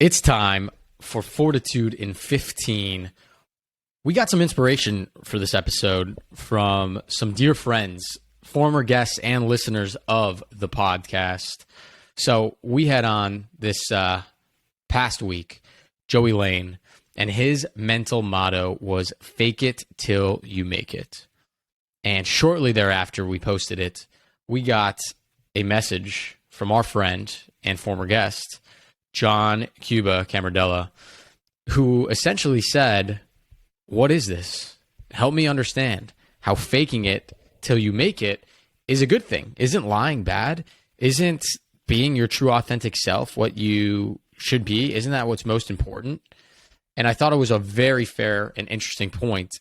It's time for Fortitude in 15. We got some inspiration for this episode from some dear friends, former guests and listeners of the podcast. So we had on this past week, Joey Lane, and his mental motto was fake it till you make it. And shortly thereafter we posted it, we got a message from our friend and former guest, John Camardella, who essentially said, what is this? Help me understand how faking it till you make it is a good thing. Isn't lying bad? Isn't being your true authentic self what you should be? Isn't that what's most important? And I thought it was a very fair and interesting point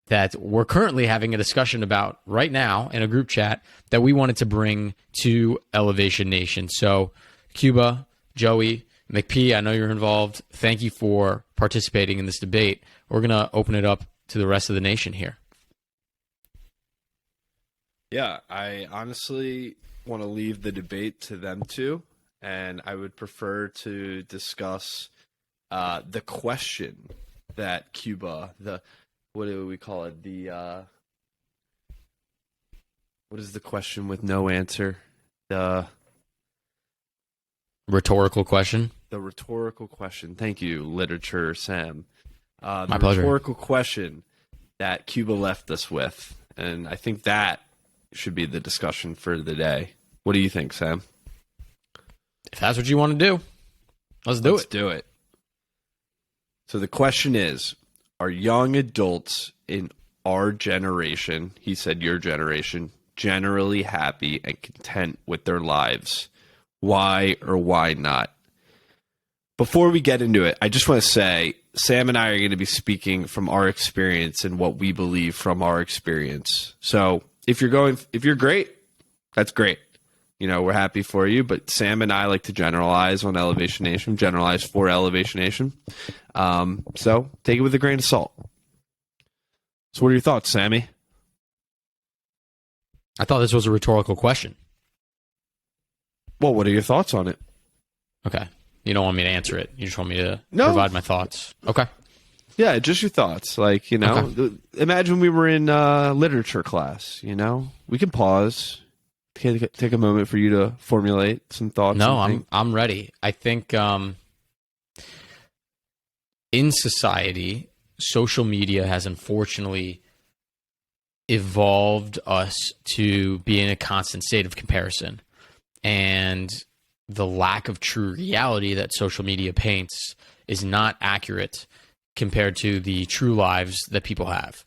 that we're currently having a discussion about right now in a group chat that we wanted to bring to Elevation Nation. So Cuba, Joey, McP, I know you're involved. Thank you for participating in this debate. We're going to open it up to the rest of the nation here. Yeah, I honestly want to leave the debate to them two, and I would prefer to discuss the question that Cuba, what do we call it? What is the question with no answer? The rhetorical question. The rhetorical question. Thank you, literature, Sam. My pleasure. Rhetorical question that Cuba left us with, and I think that should be the discussion for the day. What do you think, Sam? If that's what you want to do, let's do it. So the question is, are young adults in our generation, he said your generation, generally happy and content with their lives? Why or why not? Before we get into it, I just want to say, Sam and I are going to be speaking from our experience and what we believe from our experience. So if you're great, that's great. You know, we're happy for you, but Sam and I like to generalize on Elevation Nation, generalize for Elevation Nation. So take it with a grain of salt. So what are your thoughts, Sammy? I thought this was a rhetorical question. Well, what are your thoughts on it? Okay. You don't want me to answer it. You just want me to provide my thoughts. Okay. Yeah, just your thoughts. Like, you know, Imagine we were in literature class, you know? We can pause, take a moment for you to formulate some thoughts. No, I'm ready. I think in society, social media has unfortunately evolved us to be in a constant state of comparison. And the lack of true reality that social media paints is not accurate compared to the true lives that people have.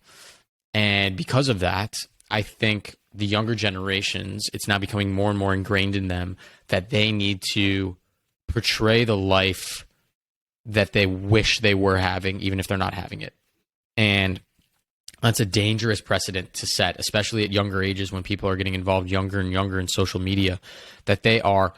And because of that, I think the younger generations, it's now becoming more and more ingrained in them that they need to portray the life that they wish they were having, even if they're not having it. And that's a dangerous precedent to set, especially at younger ages when people are getting involved younger and younger in social media, that they are,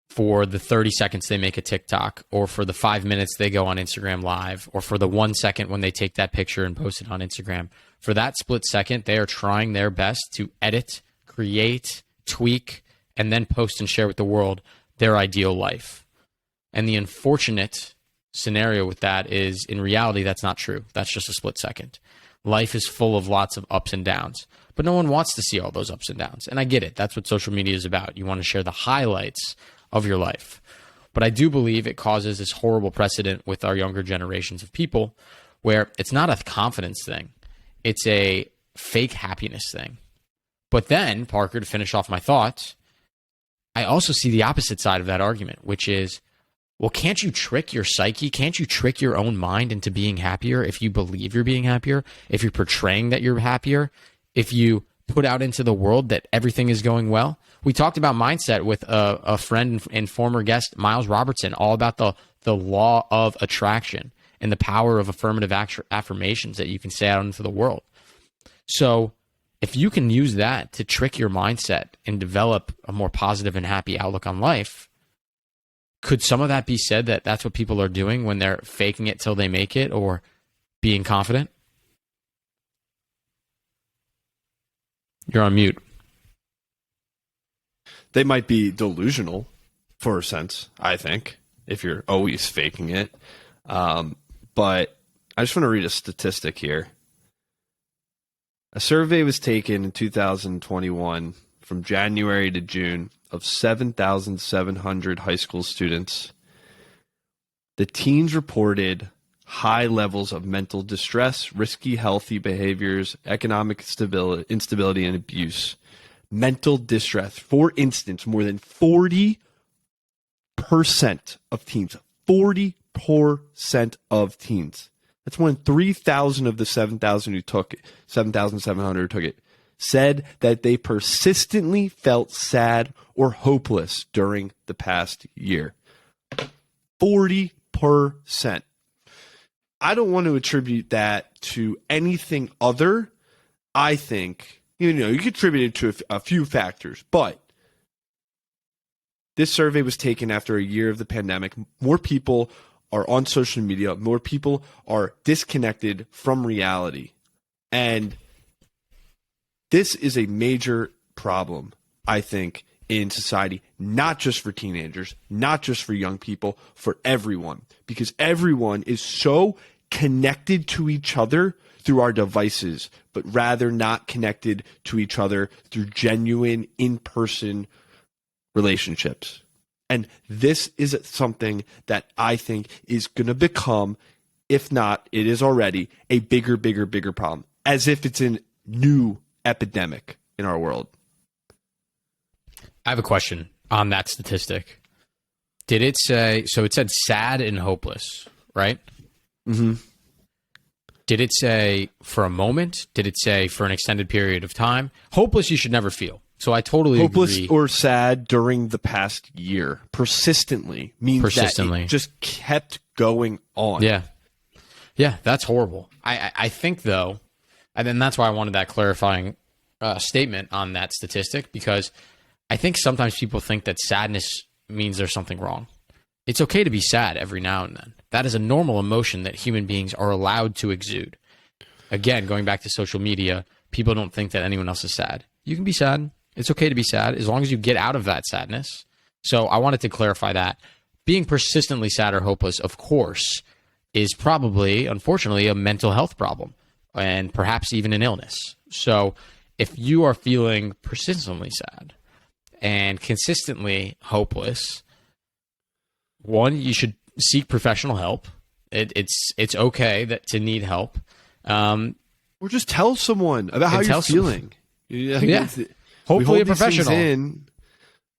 for the 30 seconds they make a TikTok, or for the 5 minutes they go on Instagram Live, or for the 1 second when they take that picture and post it on Instagram, for that split second, they are trying their best to edit, create, tweak, and then post and share with the world their ideal life. And the unfortunate scenario with that is, in reality, that's not true. That's just a split second. Life is full of lots of ups and downs, but no one wants to see all those ups and downs. And I get it. That's what social media is about. You want to share the highlights of your life. But I do believe it causes this horrible precedent with our younger generations of people where it's not a confidence thing. It's a fake happiness thing. But then, Parker, to finish off my thoughts, I also see the opposite side of that argument, which is, well, can't you trick your psyche? Can't you trick your own mind into being happier if you believe you're being happier? If you're portraying that you're happier? If you put out into the world that everything is going well? We talked about mindset with a friend and former guest, Miles Robertson, all about the law of attraction and the power of affirmative affirmations that you can say out into the world. So if you can use that to trick your mindset and develop a more positive and happy outlook on life, could some of that be said that that's what people are doing when they're faking it till they make it, or being confident? You're on mute. They might be delusional, for a sense, I think. if you're always faking it. But I just want to read a statistic here. A survey was taken in 2021 from January to June of 7,700 high school students. The teens reported high levels of mental distress, risky healthy behaviors, economic instability, and abuse. Mental distress. For instance, more than 40% of teens, 40% of teens. That's more than 3,000 of the 7,000 who took it, 7,700 who took it, said that they persistently felt sad or hopeless during the past year. 40%. I don't want to attribute that to anything other. I think, you could attribute it to a few factors, but this survey was taken after a year of the pandemic. More people are on social media. More people are disconnected from reality. And this is a major problem, I think, in society, not just for teenagers, not just for young people, for everyone. Because everyone is so connected to each other through our devices, but rather not connected to each other through genuine in-person relationships. And this is something that I think is going to become, if not, it is already, a bigger problem, as if it's a new epidemic in our world. I have a question on that statistic. Did it say, so it said sad and hopeless, right? Mm-hmm. Did it say for a moment? Did it say for an extended period of time? Hopeless you should never feel. So I totally hopeless agree. Or sad during the past year. Persistently means that it just kept going on. Yeah. Yeah, that's horrible. I think, though, and then that's why I wanted that clarifying statement on that statistic, because I think sometimes people think that sadness means there's something wrong. It's okay to be sad every now and then. That is a normal emotion that human beings are allowed to exude. Again, going back to social media, people don't think that anyone else is sad. You can be sad. It's okay to be sad as long as you get out of that sadness. So I wanted to clarify that. Being persistently sad or hopeless, of course, is probably, unfortunately, a mental health problem and perhaps even an illness. So if you are feeling persistently sad and consistently hopeless, one, you should seek professional help. It's okay to need help. Or just tell someone about how you're feeling. Yeah. Hopefully a professional.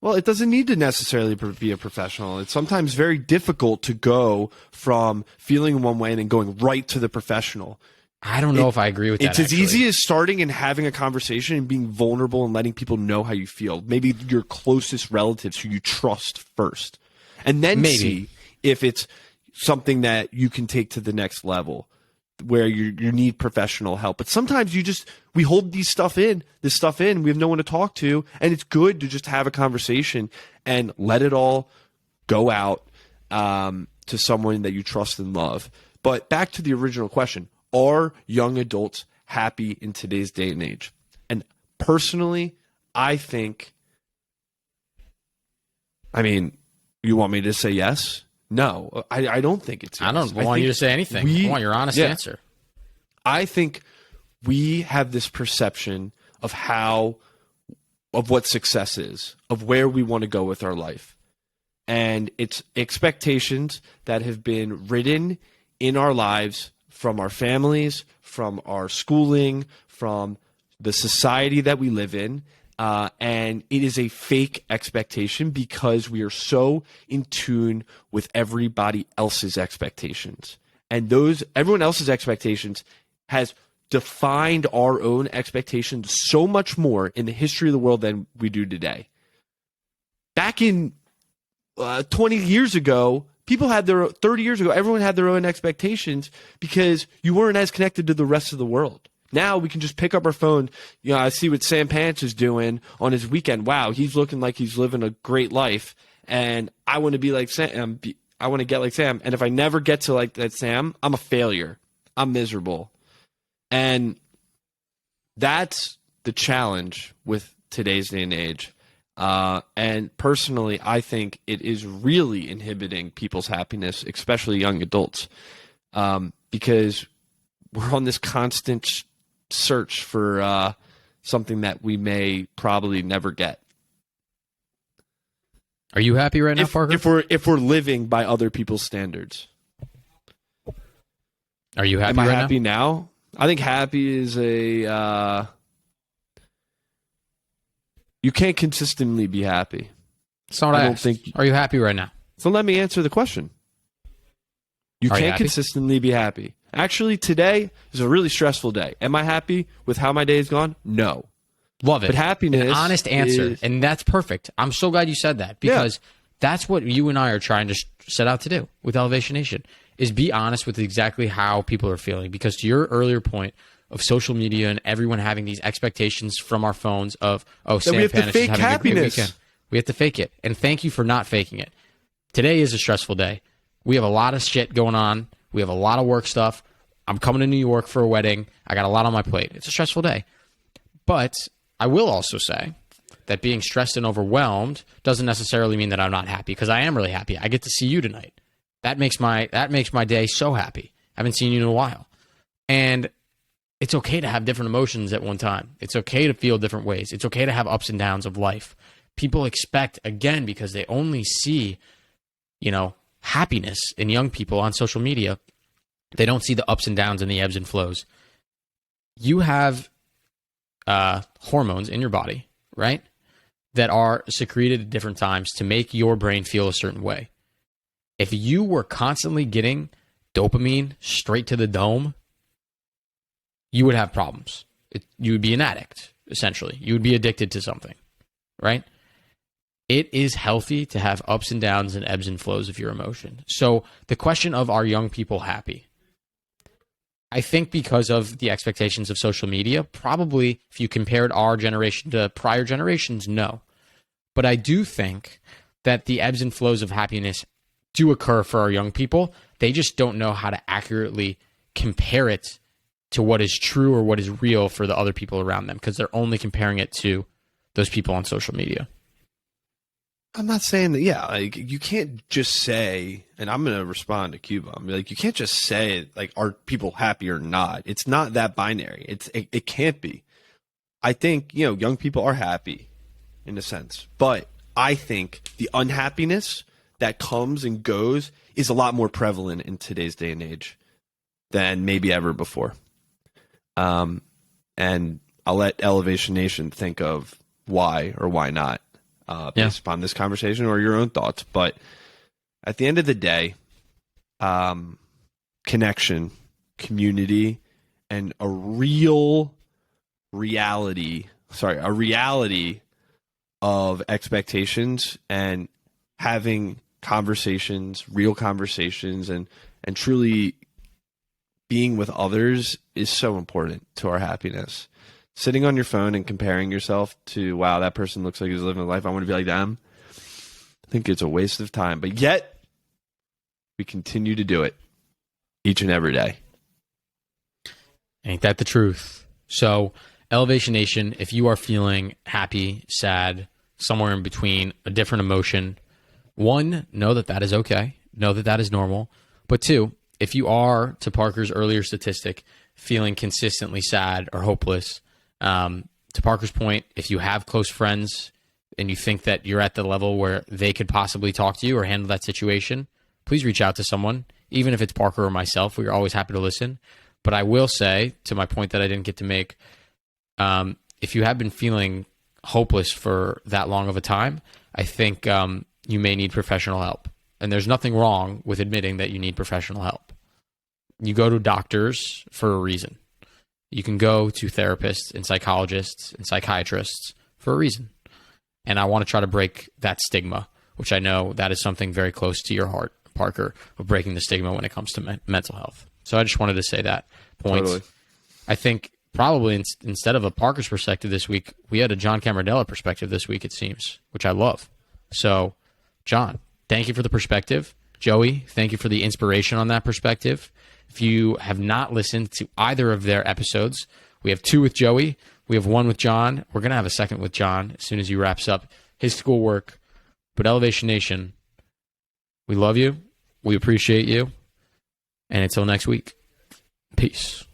Well, it doesn't need to necessarily be a professional. It's sometimes very difficult to go from feeling one way and then going right to the professional. I don't know if I agree with that. It's as easy as starting and having a conversation and being vulnerable and letting people know how you feel. Maybe your closest relatives who you trust first. And then see if it's something that you can take to the next level where you need professional help. But sometimes we hold this stuff in, we have no one to talk to, and it's good to just have a conversation and let it all go out to someone that you trust and love. But back to the original question, are young adults happy in today's day and age? And personally, I think, you want me to say yes? No, I don't think it's yes. I don't want you to say anything. I want your honest answer. I think we have this perception of what success is, of where we want to go with our life. And it's expectations that have been written in our lives from our families, from our schooling, from the society that we live in. And it is a fake expectation because we are so in tune with everybody else's expectations. And everyone else's expectations has defined our own expectations so much more in the history of the world than we do today. Back in 20 years ago, 30 years ago, everyone had their own expectations because you weren't as connected to the rest of the world. Now we can just pick up our phone. I see what Sam Panitch is doing on his weekend. Wow, he's looking like he's living a great life, and I want to be like Sam. I want to get like Sam. And if I never get to like that Sam, I'm a failure. I'm miserable. And that's the challenge with today's day and age. And personally, I think it is really inhibiting people's happiness, especially young adults, because we're on this constant search for something that we may probably never get. Are you happy right now, Parker? If we're living by other people's standards. Are you happy Am I right happy now? I think happy is you can't consistently be happy. That's not what I asked. Are you happy right now? So let me answer the question. You can't consistently be happy. Actually, today is a really stressful day. Am I happy with how my day has gone? No. Love it. But happiness an honest answer. is... And that's perfect. I'm so glad you said that, because that's what you and I are trying to set out to do with Elevation Nation, is be honest with exactly how people are feeling. Because to your earlier point of social media and everyone having these expectations from our phones of, Sam we have to fake having happiness. A great weekend. We have to fake it. And thank you for not faking it. Today is a stressful day. We have a lot of shit going on. We have a lot of work stuff. I'm coming to New York for a wedding. I got a lot on my plate. It's a stressful day. But I will also say that being stressed and overwhelmed doesn't necessarily mean that I'm not happy, because I am really happy. I get to see you tonight. That makes my day so happy. I haven't seen you in a while. And it's okay to have different emotions at one time. It's okay to feel different ways. It's okay to have ups and downs of life. People expect, again, because they only see, happiness in young people on social media, they don't see the ups and downs and the ebbs and flows. You have hormones in your body, right, that are secreted at different times to make your brain feel a certain way. If you were constantly getting dopamine straight to the dome, you would have problems. You would be an addict, essentially. You would be addicted to something, right? It is healthy to have ups and downs and ebbs and flows of your emotion. So the question of, are young people happy? I think because of the expectations of social media, probably if you compared our generation to prior generations, no. But I do think that the ebbs and flows of happiness do occur for our young people. They just don't know how to accurately compare it to what is true or what is real for the other people around them, because they're only comparing it to those people on social media. I'm not saying that, you can't just say, and I'm going to respond to Cuba. I'm like, you can't just say, are people happy or not? It's not that binary. It can't be. I think, young people are happy in a sense, but I think the unhappiness that comes and goes is a lot more prevalent in today's day and age than maybe ever before. And I'll let Elevation Nation think of why or why not. Based upon this conversation or your own thoughts. But at the end of the day, connection, community, and a reality of expectations and having conversations, real conversations, and truly being with others is so important to our happiness. Sitting on your phone and comparing yourself to, wow, that person looks like he's living a life, I want to be like them, I think it's a waste of time. But yet, we continue to do it each and every day. Ain't that the truth? So, Elevation Nation, if you are feeling happy, sad, somewhere in between, a different emotion, one, know that that is okay. Know that that is normal. But two, if you are, to Parker's earlier statistic, feeling consistently sad or hopeless, to Parker's point, if you have close friends and you think that you're at the level where they could possibly talk to you or handle that situation, please reach out to someone, even if it's Parker or myself. We're always happy to listen. But I will say, to my point that I didn't get to make, if you have been feeling hopeless for that long of a time, I think you may need professional help. And there's nothing wrong with admitting that you need professional help. You go to doctors for a reason. You can go to therapists and psychologists and psychiatrists for a reason. And I want to try to break that stigma, which I know that is something very close to your heart, Parker, of breaking the stigma when it comes to mental health. So I just wanted to say that point. Totally. I think probably instead of a Parker's perspective this week, we had a John Camardella perspective this week, it seems, which I love. So, John, thank you for the perspective. Joey, thank you for the inspiration on that perspective. If you have not listened to either of their episodes, we have 2 with Joey. We have 1 with John. We're going to have a second with John as soon as he wraps up his schoolwork. But Elevation Nation, we love you. We appreciate you. And until next week, peace.